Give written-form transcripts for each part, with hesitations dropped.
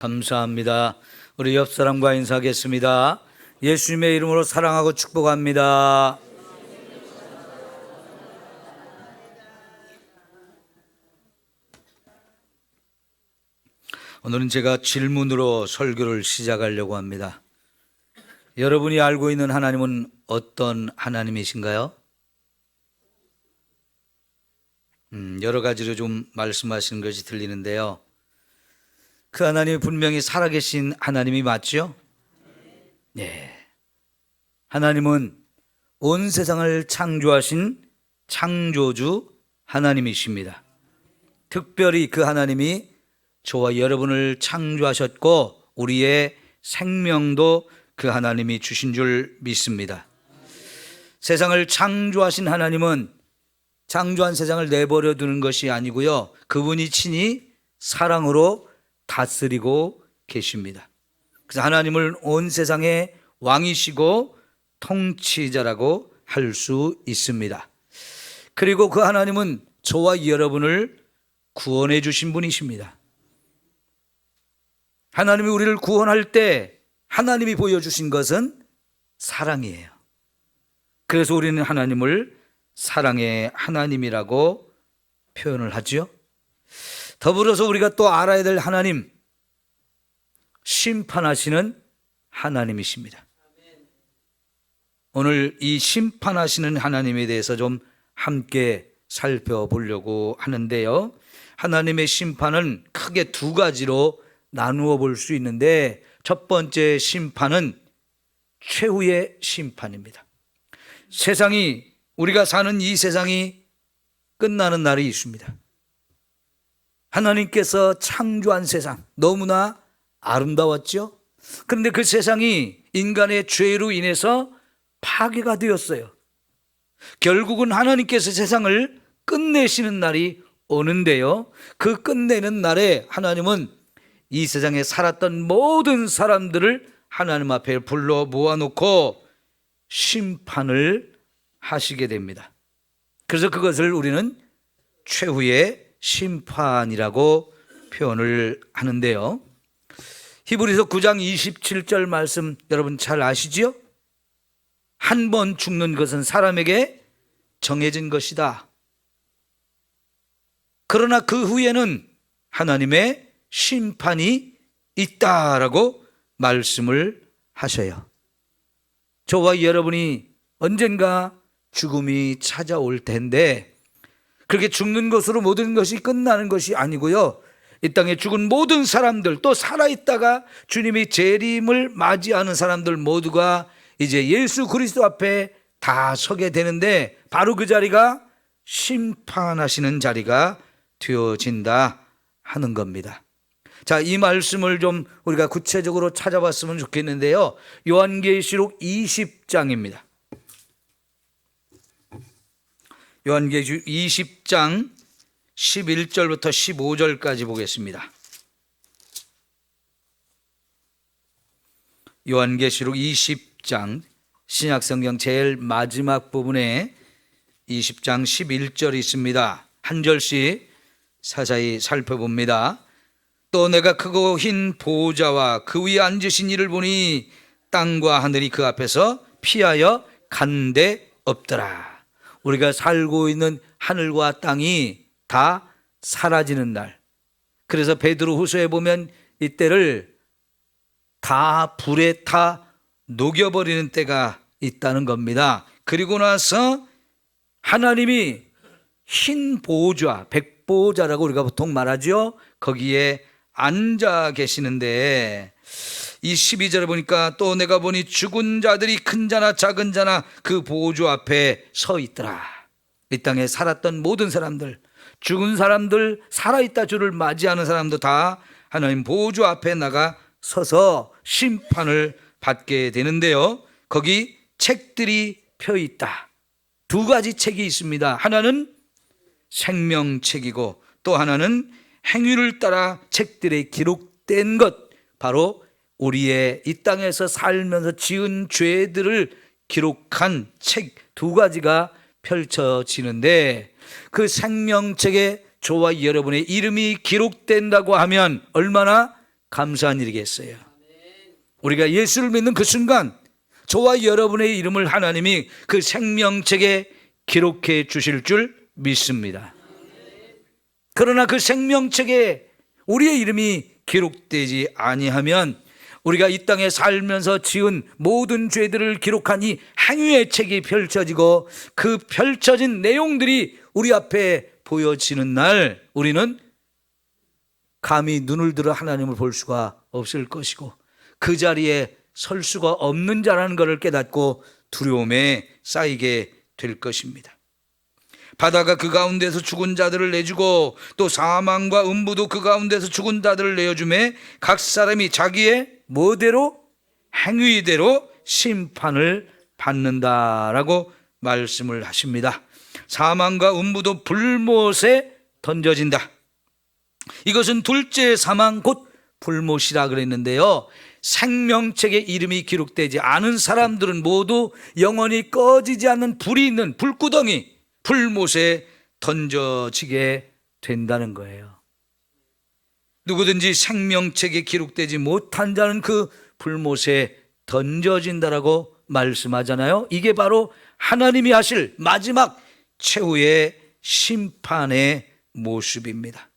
감사합니다. 우리 옆 사람과 인사하겠습니다. 예수님의 이름으로 사랑하고 축복합니다. 오늘은 제가 질문으로 설교를 시작하려고 합니다. 여러분이 알고 있는 하나님은 어떤 하나님이신가요? 여러 가지로 좀 말씀하시는 것이 들리는데요. 그 하나님이 분명히 살아계신 하나님이 맞죠? 네. 하나님은 온 세상을 창조하신 창조주 하나님이십니다. 특별히 그 하나님이 저와 여러분을 창조하셨고 우리의 생명도 그 하나님이 주신 줄 믿습니다. 세상을 창조하신 하나님은 창조한 세상을 내버려 두는 것이 아니고요. 그분이 친히 사랑으로 다스리고 계십니다. 그래서 하나님을 온 세상의 왕이시고 통치자라고 할 수 있습니다. 그리고 그 하나님은 저와 여러분을 구원해 주신 분이십니다. 하나님이 우리를 구원할 때 하나님이 보여주신 것은 사랑이에요. 그래서 우리는 하나님을 사랑의 하나님이라고 표현을 하죠. 더불어서 우리가 또 알아야 될 하나님, 심판하시는 하나님이십니다. 오늘 이 심판하시는 하나님에 대해서 좀 함께 살펴보려고 하는데요. 하나님의 심판은 크게 두 가지로 나누어 볼 수 있는데, 첫 번째 심판은 최후의 심판입니다. 우리가 사는 이 세상이 끝나는 날이 있습니다. 하나님께서 창조한 세상 너무나 아름다웠죠. 그런데 그 세상이 인간의 죄로 인해서 파괴가 되었어요. 결국은 하나님께서 세상을 끝내시는 날이 오는데요. 그 끝내는 날에 하나님은 이 세상에 살았던 모든 사람들을 하나님 앞에 불러 모아놓고 심판을 하시게 됩니다. 그래서 그것을 우리는 최후의 심판이라고 표현을 하는데요. 히브리서 9장 27절 말씀 여러분 잘 아시지요? 한 번 죽는 것은 사람에게 정해진 것이다. 그러나 그 후에는 하나님의 심판이 있다라고 말씀을 하셔요. 저와 여러분이 언젠가 죽음이 찾아올 텐데, 그렇게 죽는 것으로 모든 것이 끝나는 것이 아니고요. 이 땅에 죽은 모든 사람들, 또 살아있다가 주님이 재림을 맞이하는 사람들 모두가 이제 예수 그리스도 앞에 다 서게 되는데, 바로 그 자리가 심판하시는 자리가 되어진다 하는 겁니다. 자, 이 말씀을 좀 우리가 구체적으로 찾아봤으면 좋겠는데요. 요한계시록 20장입니다. 요한계시록 20장 11절부터 15절까지 보겠습니다. 요한계시록 20장 신약성경 제일 마지막 부분에 20장 11절이 있습니다. 한 절씩 사사히 살펴봅니다. 또 내가 크고 흰 보좌와 그 위에 앉으신 이를 보니 땅과 하늘이 그 앞에서 피하여 간 데 없더라. 우리가 살고 있는 하늘과 땅이 다 사라지는 날. 그래서 베드로후서에 보면 이때를 다 불에 타 녹여버리는 때가 있다는 겁니다. 그리고 나서 하나님이 흰 보좌, 백보좌라고 우리가 보통 말하죠. 거기에 앉아 계시는데, 이 12절에 보니까 또 내가 보니 죽은 자들이 큰 자나 작은 자나 그 보좌 앞에 서 있더라. 이 땅에 살았던 모든 사람들, 죽은 사람들, 살아있다 주를 맞이하는 사람도 다 하나님 보좌 앞에 나가 서서 심판을 받게 되는데요. 거기 책들이 펴 있다. 두 가지 책이 있습니다. 하나는 생명책이고 또 하나는 행위를 따라 책들에 기록된 것, 바로 우리의 이 땅에서 살면서 지은 죄들을 기록한 책 두 가지가 펼쳐지는데, 그 생명책에 저와 여러분의 이름이 기록된다고 하면 얼마나 감사한 일이겠어요. 우리가 예수를 믿는 그 순간 저와 여러분의 이름을 하나님이 그 생명책에 기록해 주실 줄 믿습니다. 그러나 그 생명책에 우리의 이름이 기록되지 아니하면 우리가 이 땅에 살면서 지은 모든 죄들을 기록한 이 행위의 책이 펼쳐지고 그 펼쳐진 내용들이 우리 앞에 보여지는 날 우리는 감히 눈을 들어 하나님을 볼 수가 없을 것이고 그 자리에 설 수가 없는 자라는 것을 깨닫고 두려움에 쌓이게 될 것입니다. 바다가 그 가운데서 죽은 자들을 내주고 또 사망과 음부도 그 가운데서 죽은 자들을 내어주매 각 사람이 자기의 뭐대로? 행위대로 심판을 받는다라고 말씀을 하십니다. 사망과 음부도 불못에 던져진다. 이것은 둘째 사망 곧 불못이라 그랬는데요, 생명책에 이름이 기록되지 않은 사람들은 모두 영원히 꺼지지 않는 불이 있는 불구덩이, 불못에 던져지게 된다는 거예요. 누구든지 생명책에 기록되지 못한 자는 그 불못에 던져진다라고 말씀하잖아요. 이게 바로 하나님이 하실 마지막 최후의 심판의 모습입니다.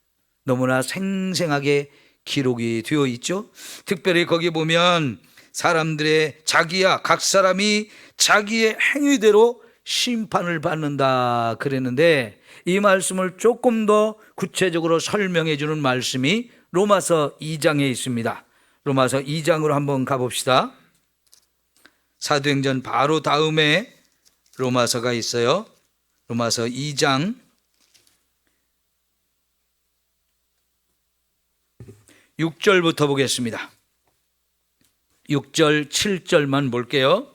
너무나 생생하게 기록이 되어 있죠. 특별히 거기 보면 사람들의 각 사람이 자기의 행위대로 심판을 받는다 그랬는데 이 말씀을 조금 더 구체적으로 설명해 주는 말씀이 로마서 2장에 있습니다. 로마서 2장으로 한번 가봅시다. 사도행전 바로 다음에 로마서가 있어요. 로마서 2장 6절부터 보겠습니다. 6절 7절만 볼게요.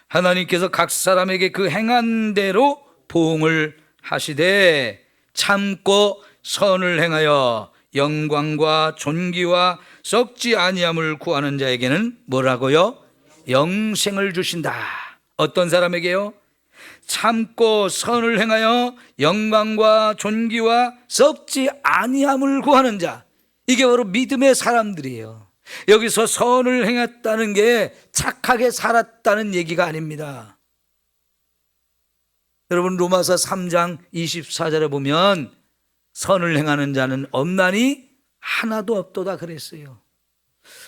하나님께서 각 사람에게 그 행한 대로 보응을 하시되 참고 선을 행하여 영광과 존귀와 썩지 아니함을 구하는 자에게는 뭐라고요? 영생을 주신다. 어떤 사람에게요? 참고 선을 행하여 영광과 존귀와 썩지 아니함을 구하는 자. 이게 바로 믿음의 사람들이에요. 여기서 선을 행했다는 게 착하게 살았다는 얘기가 아닙니다. 여러분 로마서 3장 24절에 보면 선을 행하는 자는 없나니 하나도 없도다 그랬어요.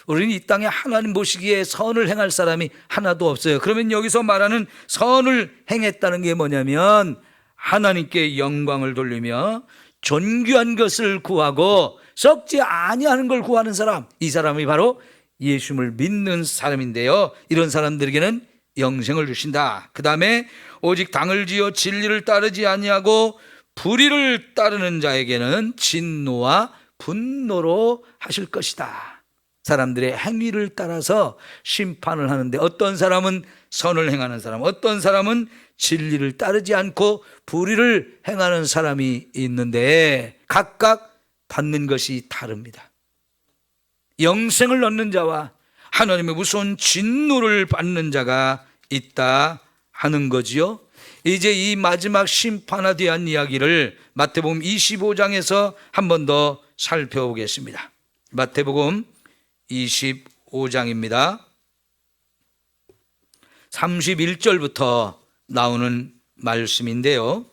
우리는 이 땅에 하나님 보시기에 선을 행할 사람이 하나도 없어요. 그러면 여기서 말하는 선을 행했다는 게 뭐냐면 하나님께 영광을 돌리며 존귀한 것을 구하고 썩지 아니하는 걸 구하는 사람, 이 사람이 바로 예수님을 믿는 사람인데요, 이런 사람들에게는 영생을 주신다. 그 다음에 오직 당을 지어 진리를 따르지 아니하고 불의를 따르는 자에게는 진노와 분노로 하실 것이다. 사람들의 행위를 따라서 심판을 하는데 어떤 사람은 선을 행하는 사람, 어떤 사람은 진리를 따르지 않고 불의를 행하는 사람이 있는데 각각 받는 것이 다릅니다. 영생을 얻는 자와 하나님의 무서운 진노를 받는 자가 있다 하는 거지요. 이제 이 마지막 심판에 대한 이야기를 마태복음 25장에서 한 번 더 살펴보겠습니다. 마태복음 25장입니다. 31절부터 나오는 말씀인데요.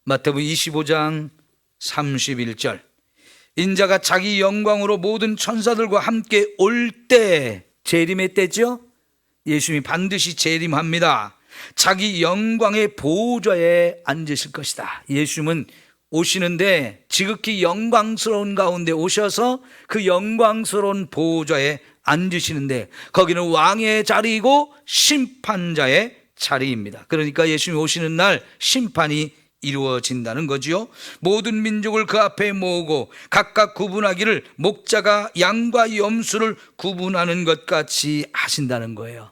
마태복음 25장 31절. 인자가 자기 영광으로 모든 천사들과 함께 올 때, 재림의 때죠. 예수님이 반드시 재림합니다. 자기 영광의 보좌에 앉으실 것이다. 예수님은 오시는데 지극히 영광스러운 가운데 오셔서 그 영광스러운 보좌에 앉으시는데 거기는 왕의 자리이고 심판자의 자리입니다. 그러니까 예수님이 오시는 날 심판이 이루어진다는 거지요. 모든 민족을 그 앞에 모으고 각각 구분하기를 목자가 양과 염소를 구분하는 것 같이 하신다는 거예요.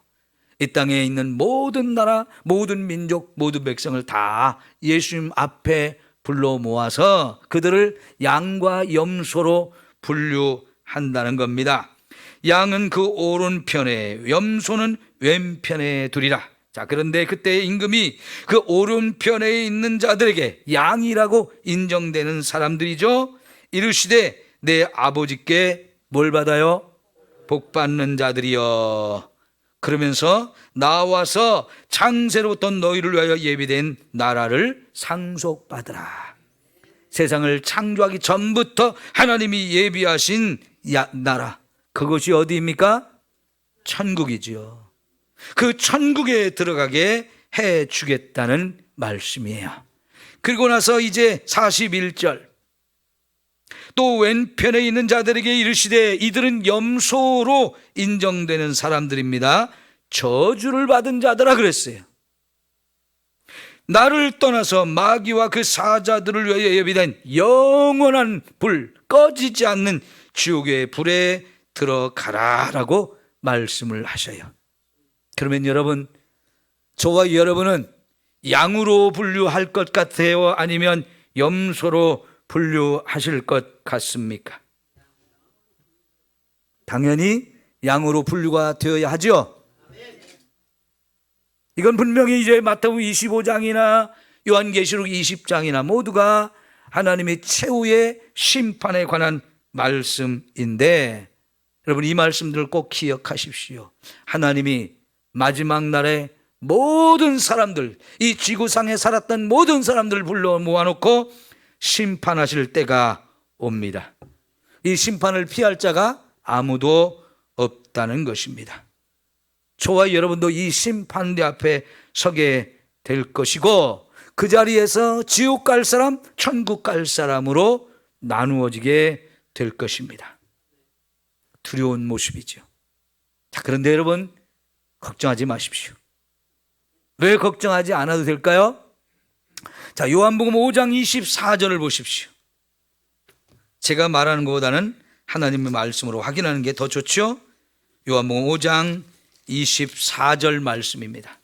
이 땅에 있는 모든 나라, 모든 민족, 모든 백성을 다 예수님 앞에 불러 모아서 그들을 양과 염소로 분류한다는 겁니다. 양은 그 오른편에, 염소는 왼편에 두리라. 자, 그런데 그때 임금이 그 오른편에 있는 자들에게, 양이라고 인정되는 사람들이죠, 이르시되 내 아버지께 뭘 받아요? 복 받는 자들이여. 그러면서 나와서 창세로 어떤 너희를 위하여 예비된 나라를 상속받으라. 세상을 창조하기 전부터 하나님이 예비하신 나라, 그것이 어디입니까? 천국이지요. 그 천국에 들어가게 해 주겠다는 말씀이에요. 그리고 나서 이제 41절, 또 왼편에 있는 자들에게 이르시되 이들은 염소로 인정되는 사람들입니다. 저주를 받은 자들아 그랬어요. 나를 떠나서 마귀와 그 사자들을 위하여 예비된 영원한 불, 꺼지지 않는 지옥의 불에 들어가라라고 말씀을 하셔요. 그러면 여러분, 저와 여러분은 양으로 분류할 것 같아요? 아니면 염소로 분류하실 것 같습니까? 당연히 양으로 분류가 되어야 하죠. 이건 분명히 이제 마태복음 25장이나 요한계시록 20장이나 모두가 하나님의 최후의 심판에 관한 말씀인데, 여러분 이 말씀들을 꼭 기억하십시오. 하나님이 마지막 날에 모든 사람들, 이 지구상에 살았던 모든 사람들을 불러 모아놓고 심판하실 때가 옵니다. 이 심판을 피할 자가 아무도 없다는 것입니다. 저와 여러분도 이 심판대 앞에 서게 될 것이고, 그 자리에서 지옥 갈 사람, 천국 갈 사람으로 나누어지게 될 것입니다. 두려운 모습이죠. 자, 그런데 여러분 걱정하지 마십시오. 왜 걱정하지 않아도 될까요? 자, 요한복음 5장 24절을 보십시오. 제가 말하는 것보다는 하나님의 말씀으로 확인하는 게 더 좋죠. 요한복음 5장 24절 말씀입니다.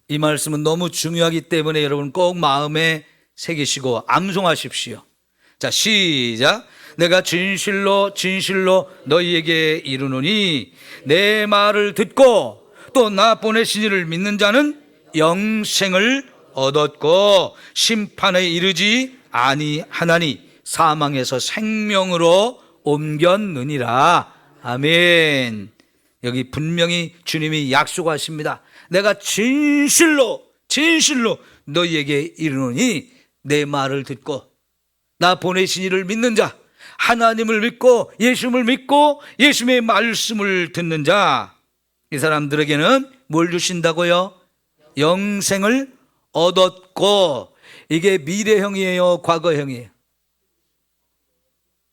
이 말씀은 너무 중요하기 때문에 여러분 꼭 마음에 새기시고 암송하십시오. 자, 시작. 내가 진실로 진실로 너희에게 이르노니 내 말을 듣고 또 나 보내신 이를 믿는 자는 영생을 얻었고 심판에 이르지 아니하나니 사망에서 생명으로 옮겼느니라. 아멘. 여기 분명히 주님이 약속하십니다. 내가 진실로 진실로 너희에게 이르노니 내 말을 듣고 나 보내신 이를 믿는 자, 하나님을 믿고 예수님을 믿고 예수님의 말씀을 듣는 자, 이 사람들에게는 뭘 주신다고요? 영생을 얻었고. 이게 미래형이에요, 과거형이에요?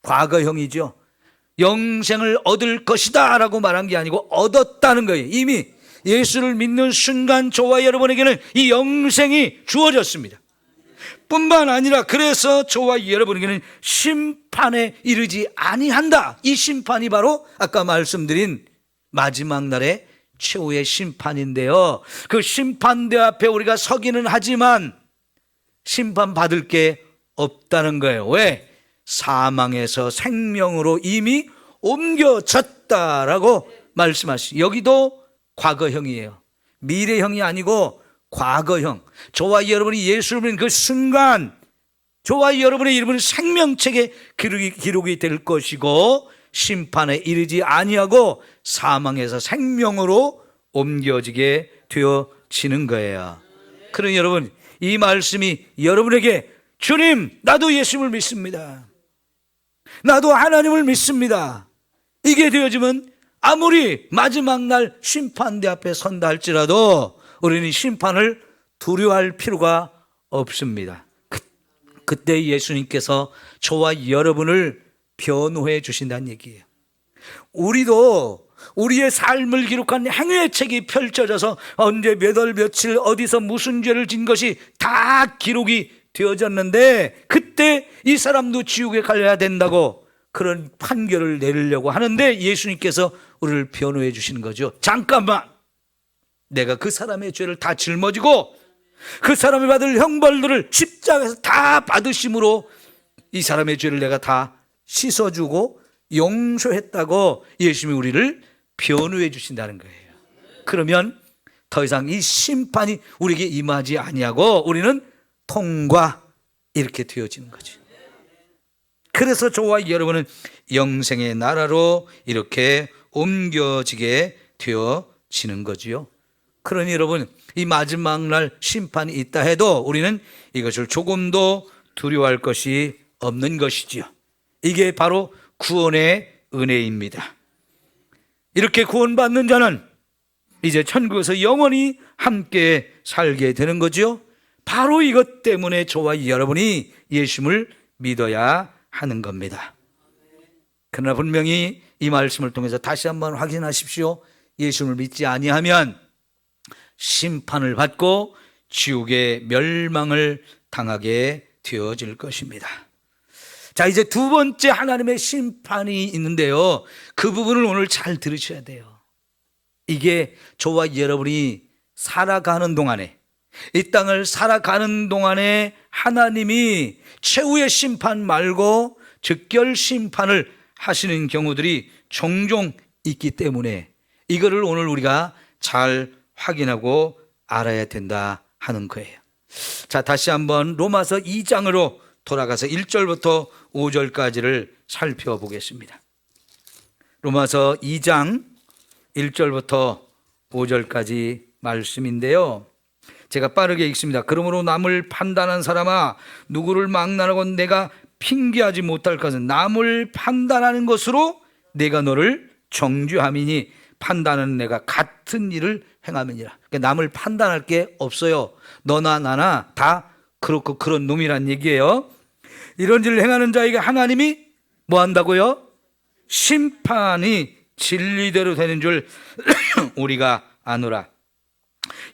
과거형이죠. 영생을 얻을 것이다 라고 말한 게 아니고 얻었다는 거예요. 이미 예수를 믿는 순간 저와 여러분에게는 이 영생이 주어졌습니다. 뿐만 아니라 그래서 저와 여러분에게는 심판에 이르지 아니한다. 이 심판이 바로 아까 말씀드린 마지막 날의 최후의 심판인데요, 그 심판대 앞에 우리가 서기는 하지만 심판받을 게 없다는 거예요. 왜? 사망에서 생명으로 이미 옮겨졌다라고 말씀하시죠. 여기도 과거형이에요. 미래형이 아니고 과거형. 저와 여러분이 예수를 믿는 그 순간 저와 여러분의 이름은 생명책에 기록이 될 것이고 심판에 이르지 아니하고 사망에서 생명으로 옮겨지게 되어지는 거예요. 그러니 여러분, 이 말씀이 여러분에게 주님, 나도 예수님을 믿습니다, 나도 하나님을 믿습니다, 이게 되어지면 아무리 마지막 날 심판대 앞에 선다 할지라도 우리는 심판을 두려워할 필요가 없습니다. 그때 예수님께서 저와 여러분을 변호해 주신다는 얘기예요. 우리도 우리의 삶을 기록한 행위의 책이 펼쳐져서 언제 몇 월 며칠 어디서 무슨 죄를 진 것이 다 기록이 되어졌는데, 그때 이 사람도 지옥에 갈려야 된다고 그런 판결을 내리려고 하는데 예수님께서 우리를 변호해 주시는 거죠. 잠깐만, 내가 그 사람의 죄를 다 짊어지고 그 사람이 받을 형벌들을 십자가에서 다 받으심으로 이 사람의 죄를 내가 다 씻어주고 용서했다고 예수님이 우리를 변호해 주신다는 거예요. 그러면 더 이상 이 심판이 우리에게 임하지 아니하고 우리는 통과 이렇게 되어지는 거죠. 그래서 저와 여러분은 영생의 나라로 이렇게 옮겨지게 되어지는 거지요. 그러니 여러분, 이 마지막 날 심판이 있다 해도 우리는 이것을 조금도 두려워할 것이 없는 것이지요. 이게 바로 구원의 은혜입니다. 이렇게 구원받는 자는 이제 천국에서 영원히 함께 살게 되는 거죠. 바로 이것 때문에 저와 여러분이 예수님을 믿어야 하는 겁니다. 그러나 분명히 이 말씀을 통해서 다시 한번 확인하십시오. 예수님을 믿지 아니하면 심판을 받고 지옥의 멸망을 당하게 되어질 것입니다. 자, 이제 두 번째 하나님의 심판이 있는데요, 그 부분을 오늘 잘 들으셔야 돼요. 이게 저와 여러분이 살아가는 동안에, 이 땅을 살아가는 동안에 하나님이 최후의 심판 말고 즉결 심판을 하시는 경우들이 종종 있기 때문에 이거를 오늘 우리가 잘 확인하고 알아야 된다 하는 거예요. 자, 다시 한번 로마서 2장으로 돌아가서 1절부터 5절까지를 살펴보겠습니다. 로마서 2장 1절부터 5절까지 말씀인데요, 제가 빠르게 읽습니다. 그러므로 남을 판단한 사람아, 누구를 막론하고 내가 핑계하지 못할 것은 남을 판단하는 것으로 내가 너를 정죄함이니 판단은 내가 같은 일을 행함이니라. 그러니까 남을 판단할 게 없어요. 너나 나나 다 그렇고 그런 놈이란 얘기예요. 이런 일을 행하는 자에게 하나님이 뭐 한다고요? 심판이 진리대로 되는 줄 우리가 아노라.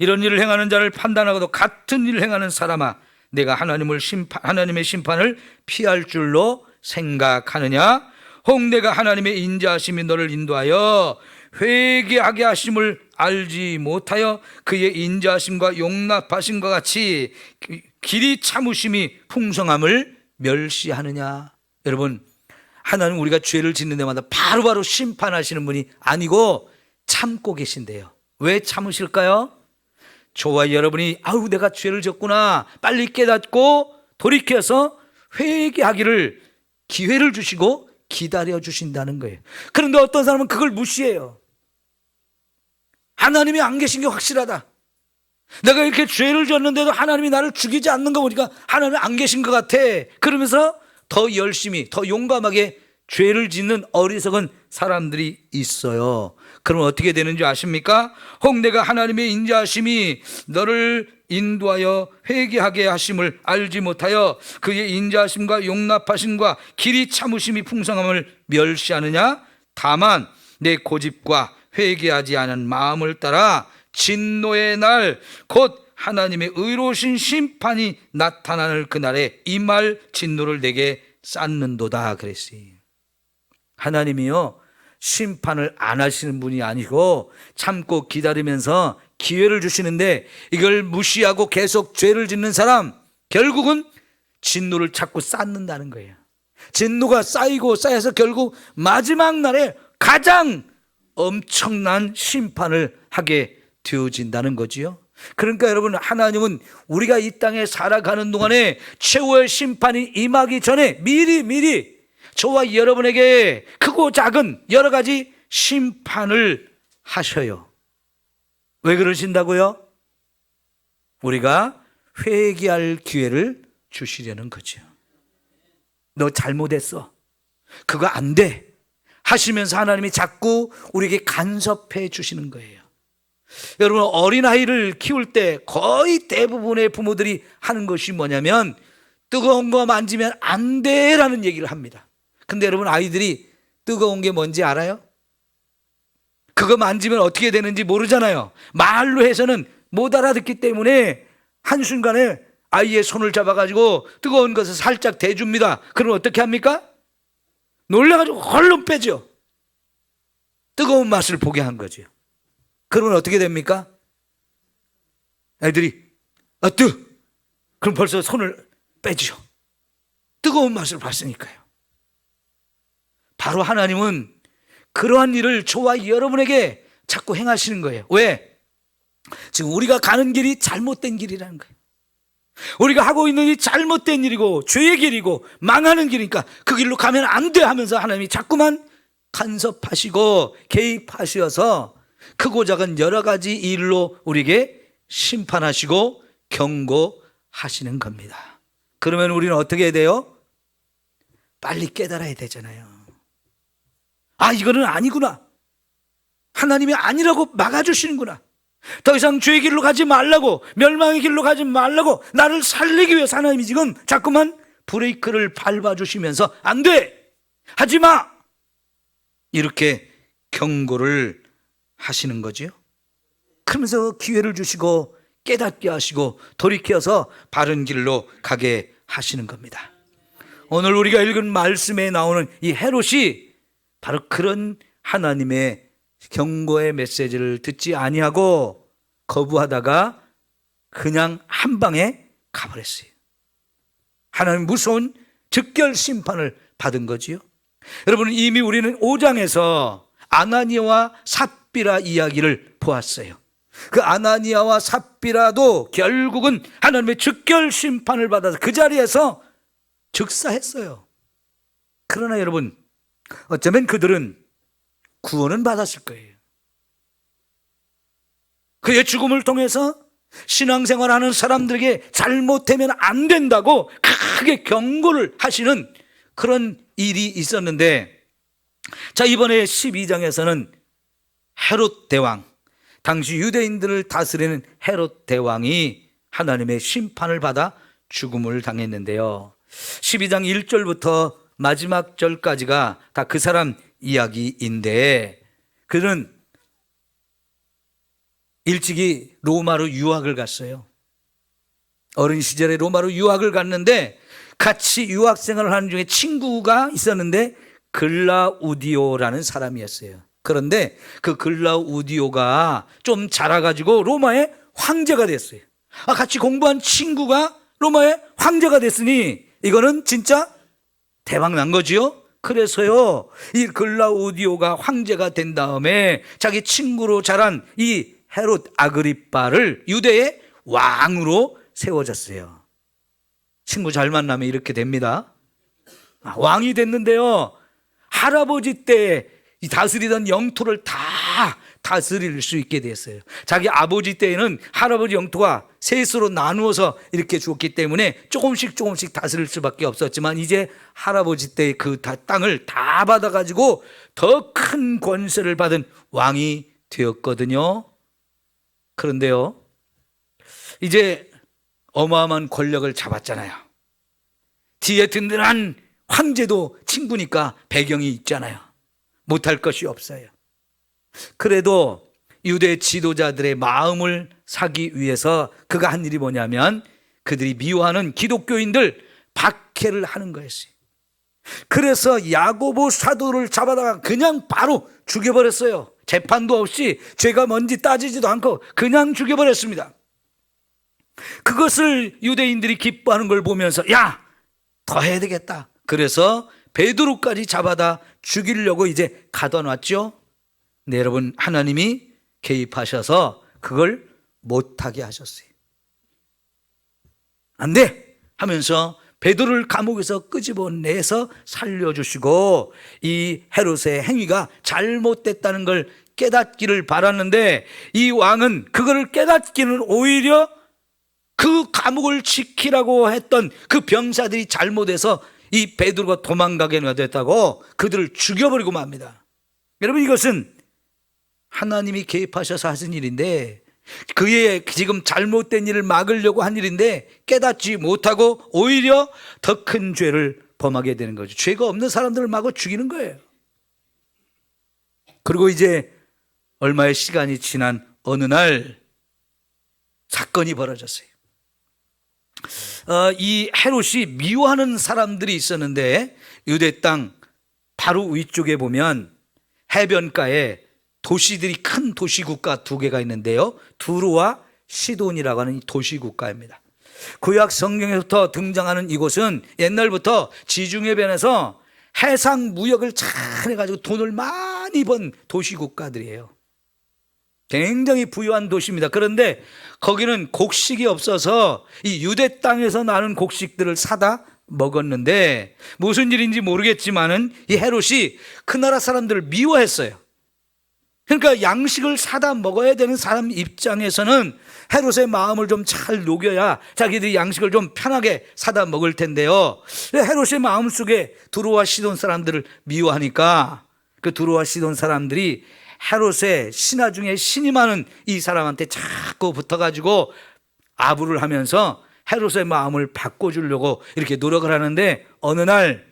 이런 일을 행하는 자를 판단하고도 같은 일을 행하는 사람아, 내가 하나님의 심판을 피할 줄로 생각하느냐? 혹 내가 하나님의 인자하심이 너를 인도하여 회개하게 하심을 알지 못하여 그의 인자하심과 용납하심과 같이 길이 참으심이 풍성함을 멸시하느냐? 여러분, 하나님 우리가 죄를 짓는 데마다 바로바로 심판하시는 분이 아니고 참고 계신데요. 왜 참으실까요? 저와 여러분이 아우 내가 죄를 졌구나 빨리 깨닫고 돌이켜서 회개하기를 기회를 주시고 기다려 주신다는 거예요. 그런데 어떤 사람은 그걸 무시해요. 하나님이 안 계신 게 확실하다. 내가 이렇게 죄를 졌는데도 하나님이 나를 죽이지 않는 거 보니까 하나님이 안 계신 것 같아. 그러면서 더 열심히 더 용감하게 죄를 짓는 어리석은 사람들이 있어요. 그러면 어떻게 되는지 아십니까? 혹 내가 하나님의 인자하심이 너를 인도하여 회개하게 하심을 알지 못하여 그의 인자하심과 용납하심과 길이 참으심이 풍성함을 멸시하느냐? 다만 내 고집과 회개하지 않은 마음을 따라 진노의 날 곧 하나님의 의로우신 심판이 나타나는 그날에 임할 진노를 내게 쌓는도다 그랬어요. 하나님이요, 심판을 안 하시는 분이 아니고 참고 기다리면서 기회를 주시는데 이걸 무시하고 계속 죄를 짓는 사람, 결국은 진노를 자꾸 쌓는다는 거예요. 진노가 쌓이고 쌓여서 결국 마지막 날에 가장 엄청난 심판을 하게 되어진다는 거지요. 그러니까 여러분, 하나님은 우리가 이 땅에 살아가는 동안에 최후의 심판이 임하기 전에 미리 저와 여러분에게 크고 작은 여러 가지 심판을 하셔요. 왜 그러신다고요? 우리가 회개할 기회를 주시려는 거죠. 너 잘못했어, 그거 안 돼 하시면서 하나님이 자꾸 우리에게 간섭해 주시는 거예요. 여러분, 어린아이를 키울 때 거의 대부분의 부모들이 하는 것이 뭐냐면 뜨거운 거 만지면 안 돼라는 얘기를 합니다. 근데 여러분, 아이들이 뜨거운 게 뭔지 알아요? 그거 만지면 어떻게 되는지 모르잖아요. 말로 해서는 못 알아듣기 때문에 한순간에 아이의 손을 잡아가지고 뜨거운 것을 살짝 대줍니다. 그럼 어떻게 합니까? 놀라가지고 얼른 빼죠. 뜨거운 맛을 보게 한 거죠. 그러면 어떻게 됩니까? 애들이 그럼 벌써 손을 빼죠. 뜨거운 맛을 봤으니까요. 바로 하나님은 그러한 일을 저와 여러분에게 자꾸 행하시는 거예요. 왜? 지금 우리가 가는 길이 잘못된 길이라는 거예요. 우리가 하고 있는 일이 잘못된 일이고 죄의 길이고 망하는 길이니까 그 길로 가면 안 돼 하면서 하나님이 자꾸만 간섭하시고 개입하셔서 크고 작은 여러 가지 일로 우리에게 심판하시고 경고하시는 겁니다. 그러면 우리는 어떻게 해야 돼요? 빨리 깨달아야 되잖아요. 아, 이거는 아니구나. 하나님이 아니라고 막아주시는구나. 더 이상 죄의 길로 가지 말라고, 멸망의 길로 가지 말라고, 나를 살리기 위해서 하나님이 지금 자꾸만 브레이크를 밟아주시면서 안 돼! 하지 마! 이렇게 경고를 하시는 거지요. 그러면서 기회를 주시고 깨닫게 하시고 돌이켜서 바른 길로 가게 하시는 겁니다. 오늘 우리가 읽은 말씀에 나오는 이 헤롯이 바로 그런 하나님의 경고의 메시지를 듣지 아니하고 거부하다가 그냥 한 방에 가버렸어요. 하나님 무서운 즉결 심판을 받은 거지요. 여러분, 이미 우리는 5장에서 아나니아와 삽비라 이야기를 보았어요. 그 아나니아와 삽비라도 결국은 하나님의 즉결 심판을 받아서 그 자리에서 즉사했어요. 그러나 여러분, 어쩌면 그들은 구원은 받았을 거예요. 그의 죽음을 통해서 신앙생활하는 사람들에게 잘못되면 안 된다고 크게 경고를 하시는 그런 일이 있었는데, 자, 이번에 12장에서는 헤롯 대왕, 당시 유대인들을 다스리는 헤롯 대왕이 하나님의 심판을 받아 죽음을 당했는데요. 12장 1절부터 마지막 절까지가 다 그 사람 이야기인데, 그는 일찍이 로마로 유학을 갔어요. 어린 시절에 로마로 유학을 갔는데 같이 유학 생활을 하는 중에 친구가 있었는데 글라우디오라는 사람이었어요. 그런데 그 글라우디오가 좀 자라가지고 로마의 황제가 됐어요. 같이 공부한 친구가 로마의 황제가 됐으니 이거는 진짜 대박 난 거지요. 그래서요, 이 글라우디오가 황제가 된 다음에 자기 친구로 자란 이 헤롯 아그리빠를 유대의 왕으로 세워졌어요. 친구 잘 만나면 이렇게 됩니다. 왕이 됐는데요, 할아버지 때 다스리던 영토를 다 다스릴 수 있게 됐어요. 자기 아버지 때에는 할아버지 영토가 셋으로 나누어서 이렇게 주었기 때문에 조금씩 다스릴 수밖에 없었지만, 이제 할아버지 때 그 땅을 다 받아가지고 더 큰 권세를 받은 왕이 되었거든요. 그런데요, 이제 어마어마한 권력을 잡았잖아요. 뒤에 든든한 황제도 친구니까 배경이 있잖아요. 못할 것이 없어요. 그래도 유대 지도자들의 마음을 사기 위해서 그가 한 일이 뭐냐면, 그들이 미워하는 기독교인들 박해를 하는 거였어요. 그래서 야고보 사도를 잡아다가 그냥 바로 죽여버렸어요. 재판도 없이, 죄가 뭔지 따지지도 않고 그냥 죽여버렸습니다. 그것을 유대인들이 기뻐하는 걸 보면서, 야, 더 해야 되겠다. 그래서 베드로까지 잡아다 죽이려고 이제 가둬놨죠. 네, 여러분, 하나님이 개입하셔서 그걸 못하게 하셨어요. 안 돼! 하면서 베드로를 감옥에서 끄집어내서 살려주시고 이 헤롯의 행위가 잘못됐다는 걸 깨닫기를 바랐는데, 이 왕은 그거를 깨닫기는 오히려 그 감옥을 지키라고 했던 그 병사들이 잘못해서 이 베드로가 도망가게 됐다고 그들을 죽여버리고 맙니다. 여러분, 이것은 하나님이 개입하셔서 하신 일인데, 그의 지금 잘못된 일을 막으려고 한 일인데 깨닫지 못하고 오히려 더 큰 죄를 범하게 되는 거죠. 죄가 없는 사람들을 마구 죽이는 거예요. 그리고 이제 얼마의 시간이 지난 어느 날 사건이 벌어졌어요. 이 헤롯이 미워하는 사람들이 있었는데, 유대 땅 바로 위쪽에 보면 해변가에 도시들이, 큰 도시국가 두 개가 있는데요, 두로와 시돈이라고 하는 이 도시국가입니다. 구약 성경에부터 등장하는 이곳은 옛날부터 지중해변에서 해상 무역을 잘 해가지고 돈을 많이 번 도시국가들이에요. 굉장히 부유한 도시입니다. 그런데 거기는 곡식이 없어서 이 유대 땅에서 나는 곡식들을 사다 먹었는데 무슨 일인지 모르겠지만은 이 헤롯이 그 나라 사람들을 미워했어요. 그러니까 양식을 사다 먹어야 되는 사람 입장에서는 헤롯의 마음을 좀 잘 녹여야 자기들이 양식을 좀 편하게 사다 먹을 텐데요. 헤롯의 마음속에 두로와 시돈 사람들을 미워하니까 그 두로와 시돈 사람들이 헤롯의 신하 중에 신이 많은 이 사람한테 자꾸 붙어가지고 아부를 하면서 헤롯의 마음을 바꿔주려고 이렇게 노력을 하는데 어느 날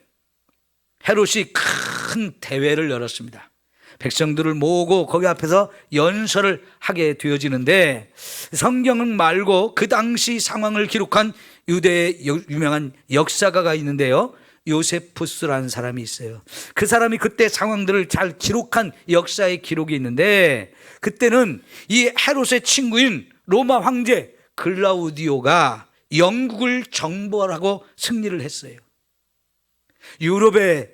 헤롯이 큰 대회를 열었습니다. 백성들을 모으고 거기 앞에서 연설을 하게 되어지는데 성경은 말고 그 당시 상황을 기록한 유대의 유명한 역사가가 있는데요. 요세푸스라는 사람이 있어요. 그 사람이 그때 상황들을 잘 기록한 역사의 기록이 있는데 그때는 이 헤롯의 친구인 로마 황제 글라우디오가 영국을 정벌하고 승리를 했어요. 유럽의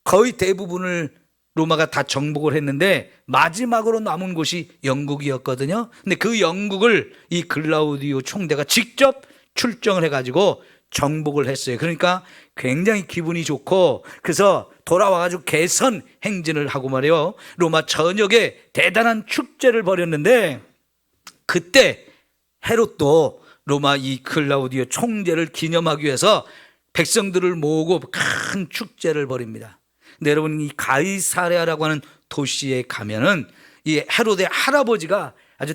거의 대부분을 로마가 다 정복을 했는데 마지막으로 남은 곳이 영국이었거든요. 근데 그 영국을 이 글라우디오 총대가 직접 출정을 해가지고 정복을 했어요. 그러니까 굉장히 기분이 좋고 그래서 돌아와가지고 개선 행진을 하고 말이에요. 로마 전역에 대단한 축제를 벌였는데 그때 헤롯도 로마 이 글라우디오 총재를 기념하기 위해서 백성들을 모으고 큰 축제를 벌입니다. 근데 여러분 이 가이사랴라고 하는 도시에 가면은 이 헤롯의 할아버지가 아주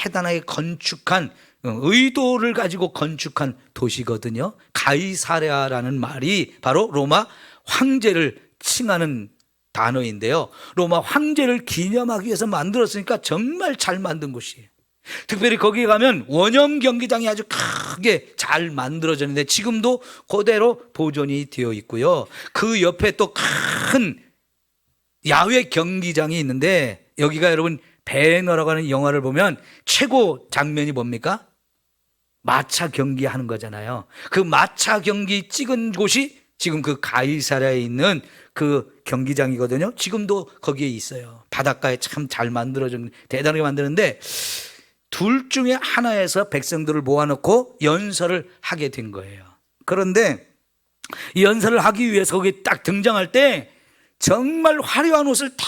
대단하게 건축한 의도를 가지고 건축한 도시거든요. 가이사랴라는 말이 바로 로마 황제를 칭하는 단어인데요. 로마 황제를 기념하기 위해서 만들었으니까 정말 잘 만든 곳이에요. 특별히 거기에 가면 원형 경기장이 아주 크게 잘 만들어졌는데 지금도 그대로 보존이 되어 있고요. 그 옆에 또 큰 야외 경기장이 있는데 여기가 여러분 배너라고 하는 영화를 보면 최고 장면이 뭡니까? 마차 경기하는 거잖아요. 그 마차 경기 찍은 곳이 지금 그 가이사랴에 있는 그 경기장이거든요. 지금도 거기에 있어요. 바닷가에 참 잘 만들어진 대단하게 만드는데 둘 중에 하나에서 백성들을 모아놓고 연설을 하게 된 거예요. 그런데 이 연설을 하기 위해서 거기 딱 등장할 때 정말 화려한 옷을 딱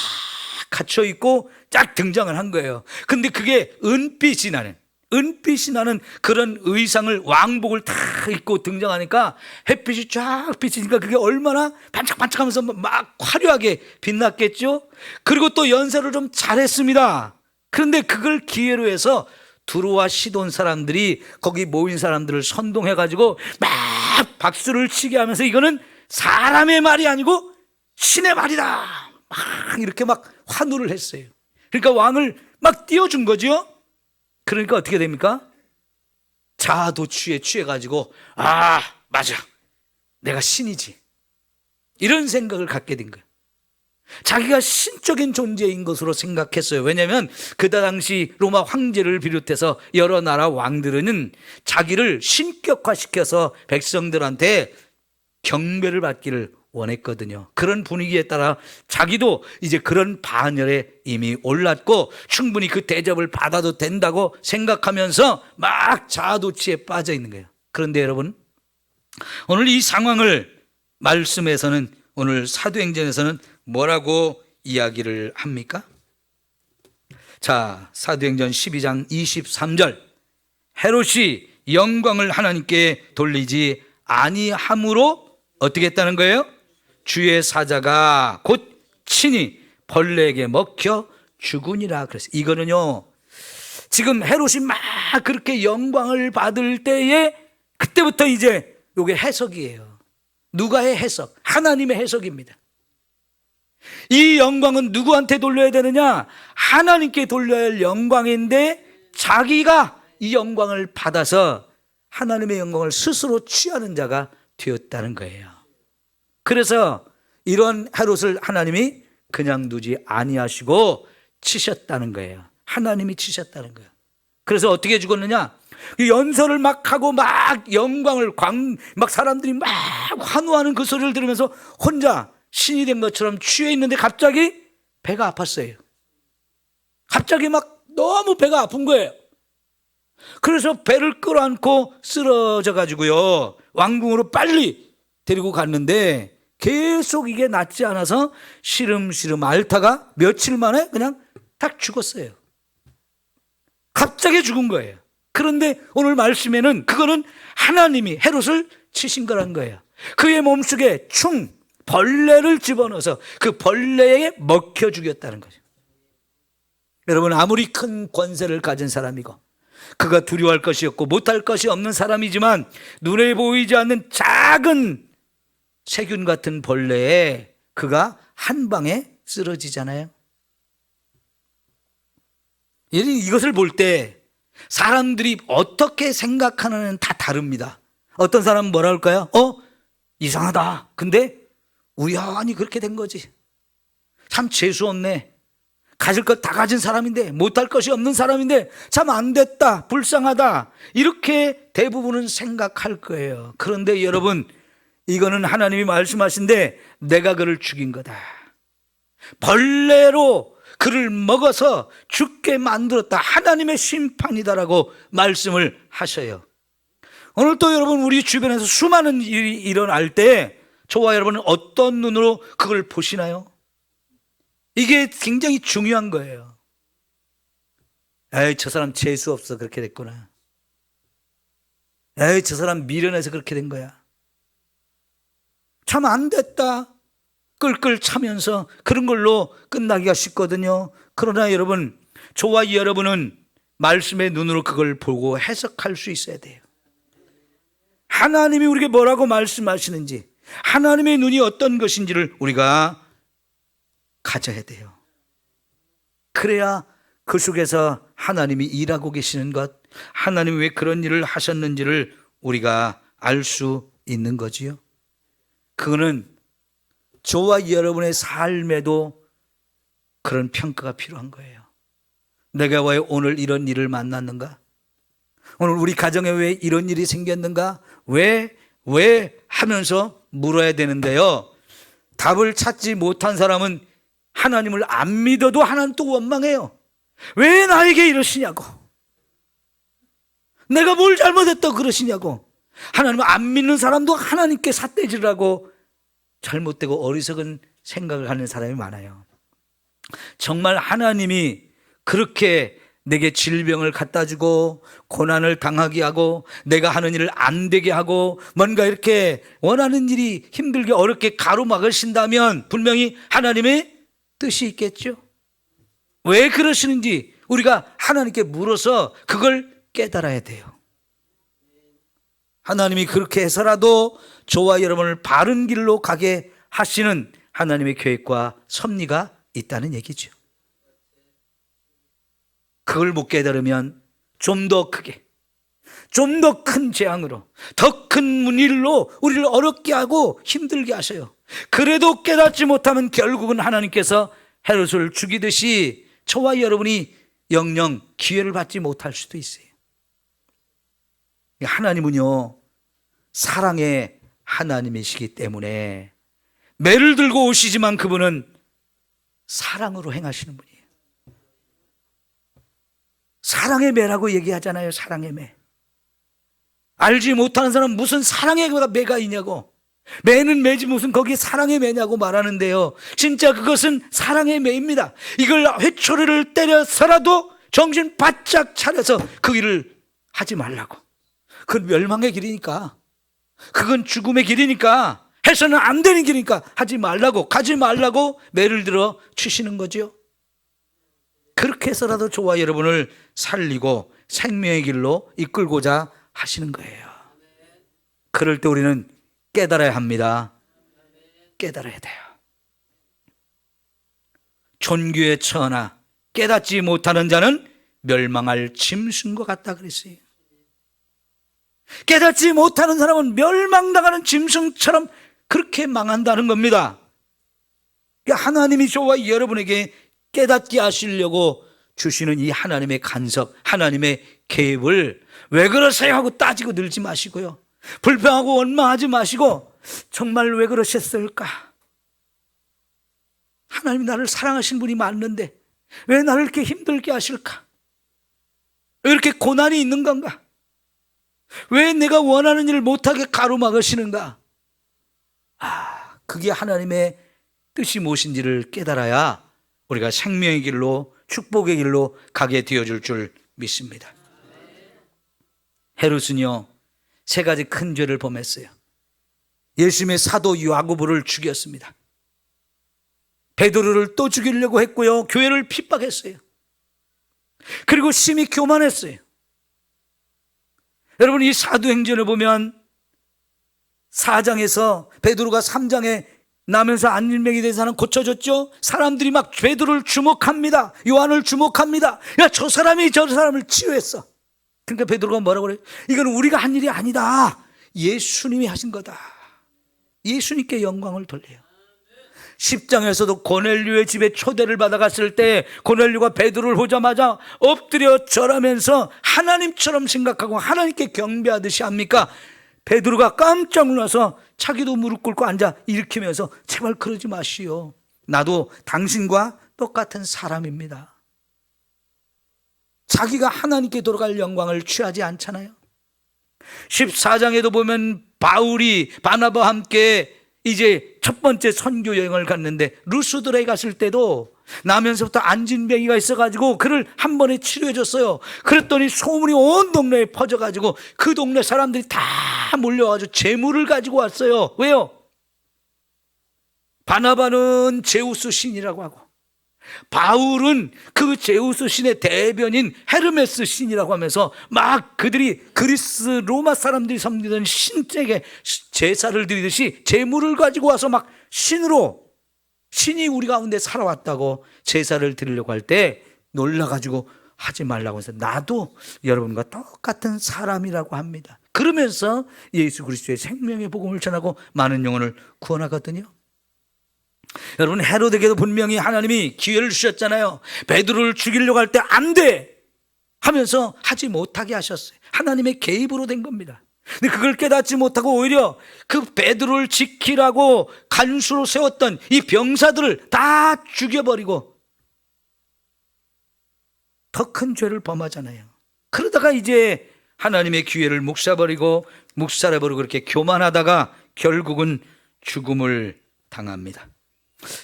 갖춰 입고 딱 등장을 한 거예요. 근데 그게 은빛이 나는 그런 의상을 왕복을 다 입고 등장하니까 햇빛이 쫙 비치니까 그게 얼마나 반짝반짝하면서 막 화려하게 빛났겠죠. 그리고 또 연설을 좀 잘했습니다. 그런데 그걸 기회로 해서 두로와 시돈 사람들이 거기 모인 사람들을 선동해가지고 막 박수를 치게 하면서 이거는 사람의 말이 아니고 신의 말이다 막 이렇게 막 환호를 했어요. 그러니까 왕을 막 띄워준 거죠. 그러니까 어떻게 됩니까? 자아도취에 취해가지고 아 맞아 내가 신이지 이런 생각을 갖게 된 거예요. 자기가 신적인 존재인 것으로 생각했어요. 왜냐하면 그 당시 로마 황제를 비롯해서 여러 나라 왕들은 자기를 신격화시켜서 백성들한테 경배를 받기를 원했거든요. 그런 분위기에 따라 자기도 이제 그런 반열에 이미 올랐고 충분히 그 대접을 받아도 된다고 생각하면서 막 자아도취에 빠져 있는 거예요. 그런데 여러분 오늘 이 상황을 말씀에서는 오늘 사도행전에서는 뭐라고 이야기를 합니까? 자, 사도행전 12장 23절 헤롯이 영광을 하나님께 돌리지 아니함으로 어떻게 했다는 거예요? 주의 사자가 곧 친히 벌레에게 먹혀 죽으니라 그랬어요. 이거는요 지금 헤롯이 막 그렇게 영광을 받을 때에 그때부터 이제 이게 해석이에요. 누가의 해석? 하나님의 해석입니다. 이 영광은 누구한테 돌려야 되느냐? 하나님께 돌려야 할 영광인데 자기가 이 영광을 받아서 하나님의 영광을 스스로 취하는 자가 되었다는 거예요. 그래서 이런 헤롯을 하나님이 그냥 두지 아니하시고 치셨다는 거예요. 하나님이 치셨다는 거예요. 그래서 어떻게 죽었느냐? 연설을 막 하고 막 영광을 막 사람들이 막 환호하는 그 소리를 들으면서 혼자 신이 된 것처럼 취해 있는데 갑자기 배가 아팠어요. 갑자기 막 너무 배가 아픈 거예요. 그래서 배를 끌어안고 쓰러져 가지고요, 왕궁으로 빨리 데리고 갔는데 계속 이게 낫지 않아서 시름시름 앓다가 며칠 만에 그냥 딱 죽었어요. 갑자기 죽은 거예요. 그런데 오늘 말씀에는 그거는 하나님이 헤롯을 치신 거란 거예요. 그의 몸속에 벌레를 집어넣어서 그 벌레에 먹혀 죽였다는 거죠. 여러분, 아무리 큰 권세를 가진 사람이고 그가 두려워할 것이 없고 못할 것이 없는 사람이지만 눈에 보이지 않는 작은 세균 같은 벌레에 그가 한 방에 쓰러지잖아요. 이것을 볼 때 사람들이 어떻게 생각하느냐는 다 다릅니다. 어떤 사람은 뭐라 할까요? 이상하다. 근데 우연히 그렇게 된 거지. 참 재수없네. 가질 것 다 가진 사람인데, 못할 것이 없는 사람인데 참 안 됐다, 불쌍하다, 이렇게 대부분은 생각할 거예요. 그런데 여러분, 이거는 하나님이 말씀하신데 내가 그를 죽인 거다. 벌레로 그를 먹어서 죽게 만들었다. 하나님의 심판이다라고 말씀을 하셔요. 오늘 또 여러분, 우리 주변에서 수많은 일이 일어날 때 저와 여러분은 어떤 눈으로 그걸 보시나요? 이게 굉장히 중요한 거예요. 에이, 저 사람 재수 없어 그렇게 됐구나. 에이, 저 사람 미련해서 그렇게 된 거야. 참 안 됐다, 끌끌 차면서 그런 걸로 끝나기가 쉽거든요. 그러나 여러분, 저와 여러분은 말씀의 눈으로 그걸 보고 해석할 수 있어야 돼요. 하나님이 우리에게 뭐라고 말씀하시는지, 하나님의 눈이 어떤 것인지를 우리가 가져야 돼요. 그래야 그 속에서 하나님이 일하고 계시는 것, 하나님이 왜 그런 일을 하셨는지를 우리가 알 수 있는 거지요. 그거는 저와 여러분의 삶에도 그런 평가가 필요한 거예요. 내가 왜 오늘 이런 일을 만났는가? 오늘 우리 가정에 왜 이런 일이 생겼는가? 왜 하면서 물어야 되는데요, 답을 찾지 못한 사람은 하나님을 안 믿어도 하나님 또 원망해요. 왜 나에게 이러시냐고, 내가 뭘 잘못했다고 그러시냐고. 하나님을 안 믿는 사람도 하나님께 삿대질하고 잘못되고 어리석은 생각을 하는 사람이 많아요. 정말 하나님이 그렇게 내게 질병을 갖다 주고 고난을 당하게 하고 내가 하는 일을 안 되게 하고 뭔가 이렇게 원하는 일이 힘들게 어렵게 가로막으신다면 분명히 하나님의 뜻이 있겠죠. 왜 그러시는지 우리가 하나님께 물어서 그걸 깨달아야 돼요. 하나님이 그렇게 해서라도 저와 여러분을 바른 길로 가게 하시는 하나님의 계획과 섭리가 있다는 얘기죠. 그걸 못 깨달으면 좀 더 크게, 좀 더 큰 재앙으로, 더 큰 일로 우리를 어렵게 하고 힘들게 하셔요. 그래도 깨닫지 못하면 결국은 하나님께서 헤롯을 죽이듯이 저와 여러분이 영영 기회를 받지 못할 수도 있어요. 하나님은요, 사랑의 하나님이시기 때문에 매를 들고 오시지만 그분은 사랑으로 행하시는 분이에요. 사랑의 매라고 얘기하잖아요. 사랑의 매. 알지 못하는 사람은 무슨 사랑의 매가 있냐고, 매는 매지 무슨 거기 사랑의 매냐고 말하는데요, 진짜 그것은 사랑의 매입니다. 이걸 회초리를 때려서라도 정신 바짝 차려서 그 일을 하지 말라고. 그건 멸망의 길이니까, 그건 죽음의 길이니까, 해서는 안 되는 길이니까 하지 말라고, 가지 말라고 매를 들어 치시는 거죠. 그렇게 해서라도 저와 여러분을 살리고 생명의 길로 이끌고자 하시는 거예요. 그럴 때 우리는 깨달아야 합니다. 깨달아야 돼요. 존귀에 처하나 깨닫지 못하는 자는 멸망할 짐승과 같다 그랬어요. 깨닫지 못하는 사람은 멸망당하는 짐승처럼 그렇게 망한다는 겁니다. 하나님이 저와 여러분에게 깨닫게 하시려고 주시는 이 하나님의 간섭, 하나님의 개입을 왜 그러세요 하고 따지고 늘지 마시고요. 불평하고 원망하지 마시고 정말 왜 그러셨을까? 하나님 나를 사랑하신 분이 맞는데 왜 나를 이렇게 힘들게 하실까? 왜 이렇게 고난이 있는 건가? 왜 내가 원하는 일을 못하게 가로막으시는가? 그게 하나님의 뜻이 무엇인지를 깨달아야 우리가 생명의 길로, 축복의 길로 가게 되어줄 줄 믿습니다. 헤롯은요, 3가지 큰 죄를 범했어요. 예수님의 사도 야고보를 죽였습니다. 베드로를 또 죽이려고 했고요, 교회를 핍박했어요. 그리고 심히 교만했어요. 여러분, 이 사도행전을 보면 4장에서 베드로가 3장에 나면서 안진병이 된 사람 고쳐졌죠. 사람들이 막 베드로를 주목합니다. 요한을 주목합니다. 야, 저 사람이 저 사람을 치유했어. 그러니까 베드로가 뭐라고 그래요? 이건 우리가 한 일이 아니다. 예수님이 하신 거다. 예수님께 영광을 돌려요. 10장에서도 고넬료의 집에 초대를 받아갔을 때 고넬료가 베드로를 보자마자 엎드려 절하면서 하나님처럼 생각하고 하나님께 경배하듯이 합니까? 베드로가 깜짝 놀라서 자기도 무릎 꿇고 앉아 일으키면서 제발 그러지 마시오. 나도 당신과 똑같은 사람입니다. 자기가 하나님께 돌아갈 영광을 취하지 않잖아요. 14장에도 보면 바울이 바나바와 함께 이제 첫 번째 선교 여행을 갔는데 루스드라에 갔을 때도 나면서부터 안진병이가 있어가지고 그를 한 번에 치료해 줬어요. 그랬더니 소문이 온 동네에 퍼져가지고 그 동네 사람들이 다 몰려와가지고 재물을 가지고 왔어요. 왜요? 바나바는 제우스 신이라고 하고 바울은 그 제우스 신의 대변인 헤르메스 신이라고 하면서 막 그들이 그리스 로마 사람들이 섬기던 신에게 제사를 드리듯이 제물을 가지고 와서 막 신이 우리 가운데 살아왔다고 제사를 드리려고 할 때 놀라가지고 하지 말라고 해서 나도 여러분과 똑같은 사람이라고 합니다. 그러면서 예수 그리스도의 생명의 복음을 전하고 많은 영혼을 구원하거든요. 여러분, 헤롯에게도 분명히 하나님이 기회를 주셨잖아요. 베드로를 죽이려고 할 때 안 돼 하면서 하지 못하게 하셨어요. 하나님의 개입으로 된 겁니다. 근데 그걸 깨닫지 못하고 오히려 그 베드로를 지키라고 간수로 세웠던 이 병사들을 다 죽여버리고 더 큰 죄를 범하잖아요. 그러다가 이제 하나님의 기회를 묵살해버리고 그렇게 교만하다가 결국은 죽음을 당합니다.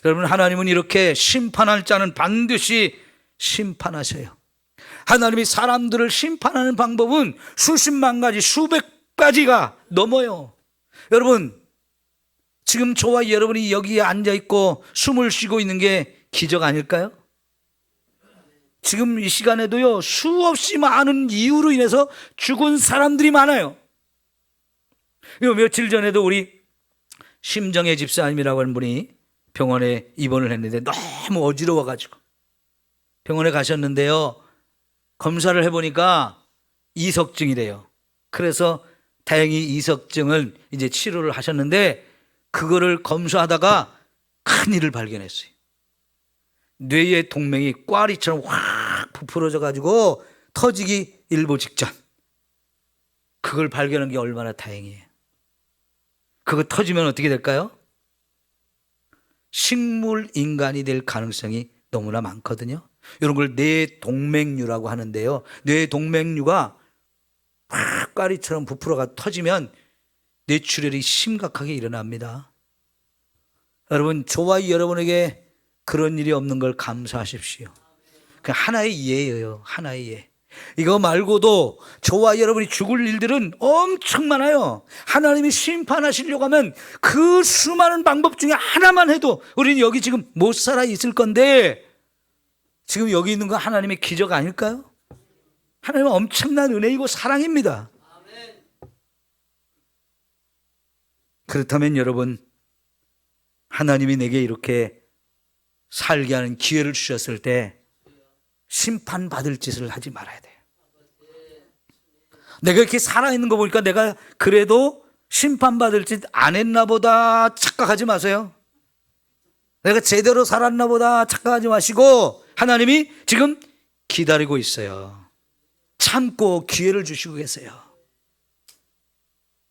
여러분, 하나님은 이렇게 심판할 자는 반드시 심판하셔요. 하나님이 사람들을 심판하는 방법은 수십만 가지, 수백 가지가 넘어요. 여러분, 지금 저와 여러분이 여기에 앉아있고 숨을 쉬고 있는 게 기적 아닐까요? 지금 이 시간에도요, 수없이 많은 이유로 인해서 죽은 사람들이 많아요. 며칠 전에도 우리 심정의 집사님이라고 하는 분이 병원에 입원을 했는데 너무 어지러워가지고 병원에 가셨는데요, 검사를 해보니까 이석증이래요. 그래서 다행히 이석증을 이제 치료를 하셨는데 그거를 검사하다가 큰일을 발견했어요. 뇌의 동맥이 꽈리처럼 확 부풀어져 가지고 터지기 일보 직전. 그걸 발견한 게 얼마나 다행이에요. 그거 터지면 어떻게 될까요? 식물 인간이 될 가능성이 너무나 많거든요. 이런 걸 뇌동맥류라고 하는데요, 뇌동맥류가 막 꽈리처럼 부풀어가 터지면 뇌출혈이 심각하게 일어납니다. 여러분, 저와 여러분에게 그런 일이 없는 걸 감사하십시오. 그 하나의 예예요. 하나의 예. 이거 말고도 저와 여러분이 죽을 일들은 엄청 많아요. 하나님이 심판하시려고 하면 그 수많은 방법 중에 하나만 해도 우리는 여기 지금 못 살아 있을 건데, 지금 여기 있는 건 하나님의 기적 아닐까요? 하나님은 엄청난 은혜이고 사랑입니다. 그렇다면 여러분, 하나님이 내게 이렇게 살게 하는 기회를 주셨을 때 심판받을 짓을 하지 말아야 돼요. 내가 이렇게 살아있는 거 보니까 내가 그래도 심판받을 짓 안 했나 보다 착각하지 마세요. 내가 제대로 살았나 보다 착각하지 마시고 하나님이 지금 기다리고 있어요. 참고 기회를 주시고 계세요.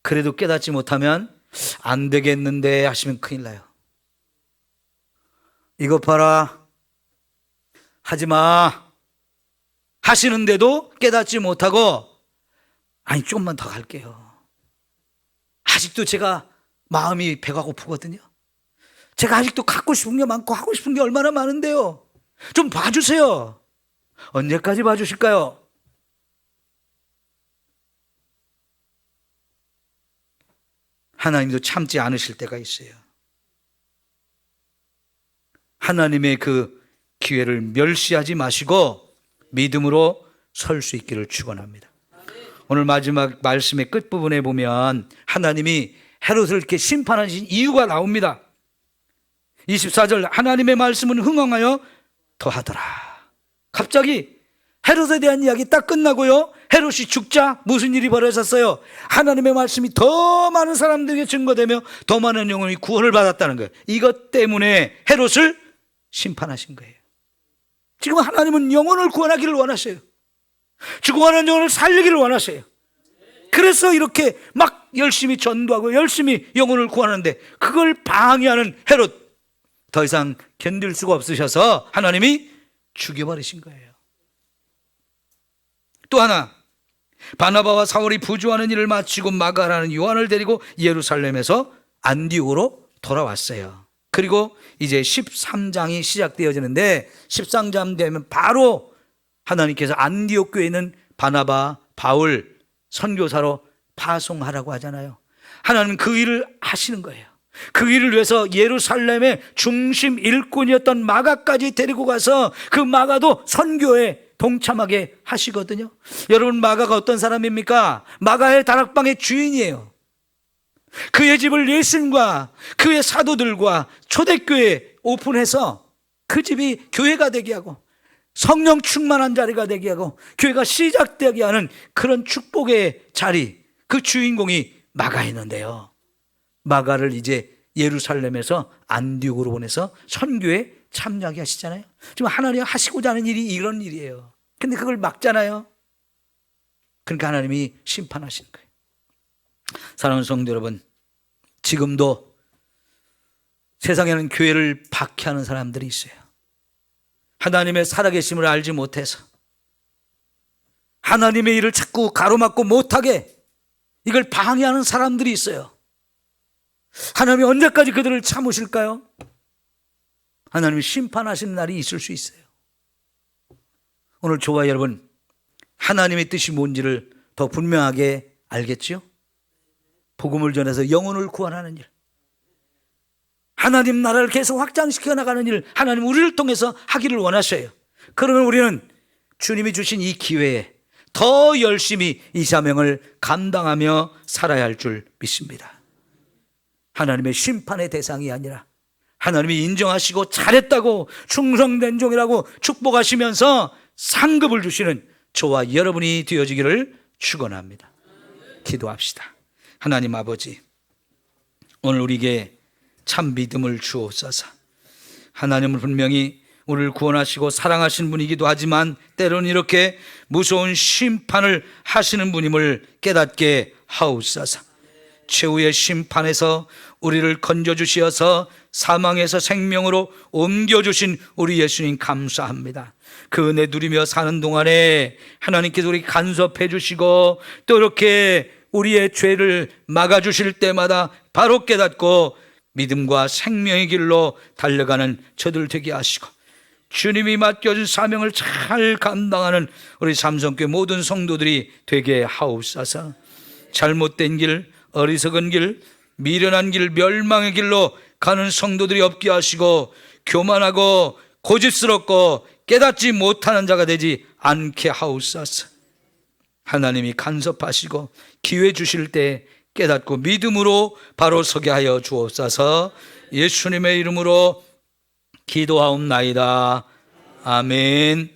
그래도 깨닫지 못하면 안 되겠는데 하시면 큰일 나요. 이것 봐라, 하지마 하시는데도 깨닫지 못하고, 아니 조금만 더 갈게요. 아직도 제가 마음이 배가 고프거든요. 제가 아직도 갖고 싶은 게 많고 하고 싶은 게 얼마나 많은데요. 좀 봐주세요. 언제까지 봐주실까요? 하나님도 참지 않으실 때가 있어요. 하나님의 그 기회를 멸시하지 마시고 믿음으로 설 수 있기를 축원합니다. 오늘 마지막 말씀의 끝부분에 보면 하나님이 헤롯을 이렇게 심판하신 이유가 나옵니다. 24절, 하나님의 말씀은 흥황하여 더하더라. 갑자기 헤롯에 대한 이야기 딱 끝나고요, 헤롯이 죽자 무슨 일이 벌어졌어요? 하나님의 말씀이 더 많은 사람들에게 증거되며 더 많은 영혼이 구원을 받았다는 거예요. 이것 때문에 헤롯을 심판하신 거예요. 지금 하나님은 영혼을 구원하기를 원하셔요. 죽어가는 영혼을 살리기를 원하셔요. 그래서 이렇게 막 열심히 전도하고 열심히 영혼을 구하는데, 그걸 방해하는 헤롯 더 이상 견딜 수가 없으셔서 하나님이 죽여버리신 거예요. 또 하나, 바나바와 사울이 부주하는 일을 마치고 마가라는 요한을 데리고 예루살렘에서 안디옥으로 돌아왔어요. 그리고 이제 13장이 시작되어지는데, 13장 되면 바로 하나님께서 안디옥 교회에 있는 바나바, 바울 선교사로 파송하라고 하잖아요. 하나님은 그 일을 하시는 거예요. 그 일을 위해서 예루살렘의 중심 일꾼이었던 마가까지 데리고 가서 그 마가도 선교에 동참하게 하시거든요. 여러분, 마가가 어떤 사람입니까? 마가의 다락방의 주인이에요. 그의 집을 예수님과 그의 사도들과 초대교회 오픈해서 그 집이 교회가 되게 하고 성령 충만한 자리가 되게 하고 교회가 시작되게 하는 그런 축복의 자리, 그 주인공이 마가였는데요. 마가를 이제 예루살렘에서 안디옥으로 보내서 선교에 참여하게 하시잖아요. 지금 하나님 하시고자 하는 일이 이런 일이에요. 근데 그걸 막잖아요. 그러니까 하나님이 심판하시는 거예요. 사랑하는 성도 여러분, 지금도 세상에는 교회를 박해하는 사람들이 있어요. 하나님의 살아계심을 알지 못해서 하나님의 일을 자꾸 가로막고 못하게 이걸 방해하는 사람들이 있어요. 하나님이 언제까지 그들을 참으실까요? 하나님이 심판하시는 날이 있을 수 있어요. 오늘 저와 여러분, 하나님의 뜻이 뭔지를 더 분명하게 알겠죠? 복음을 전해서 영혼을 구원하는 일, 하나님 나라를 계속 확장시켜 나가는 일, 하나님 우리를 통해서 하기를 원하셔요. 그러면 우리는 주님이 주신 이 기회에 더 열심히 이 사명을 감당하며 살아야 할 줄 믿습니다. 하나님의 심판의 대상이 아니라 하나님이 인정하시고 잘했다고 충성된 종이라고 축복하시면서 상급을 주시는 저와 여러분이 되어지기를 축원합니다. 기도합시다. 하나님 아버지, 오늘 우리에게 참 믿음을 주옵소서. 하나님은 분명히 우리를 구원하시고 사랑하시는 분이기도 하지만 때로는 이렇게 무서운 심판을 하시는 분임을 깨닫게 하옵소서. 최후의 심판에서 우리를 건져주시어서 사망에서 생명으로 옮겨주신 우리 예수님 감사합니다. 그 은혜 누리며 사는 동안에 하나님께서 우리 간섭해 주시고 또 이렇게 우리의 죄를 막아주실 때마다 바로 깨닫고 믿음과 생명의 길로 달려가는 저들 되게 하시고 주님이 맡겨준 사명을 잘 감당하는 우리 삼성교회 모든 성도들이 되게 하옵소서. 잘못된 길, 어리석은 길, 미련한 길, 멸망의 길로 가는 성도들이 없게 하시고 교만하고 고집스럽고 깨닫지 못하는 자가 되지 않게 하옵소서. 하나님이 간섭하시고 기회 주실 때 깨닫고 믿음으로 바로 서게 하여 주옵소서. 예수님의 이름으로 기도하옵나이다. 아멘.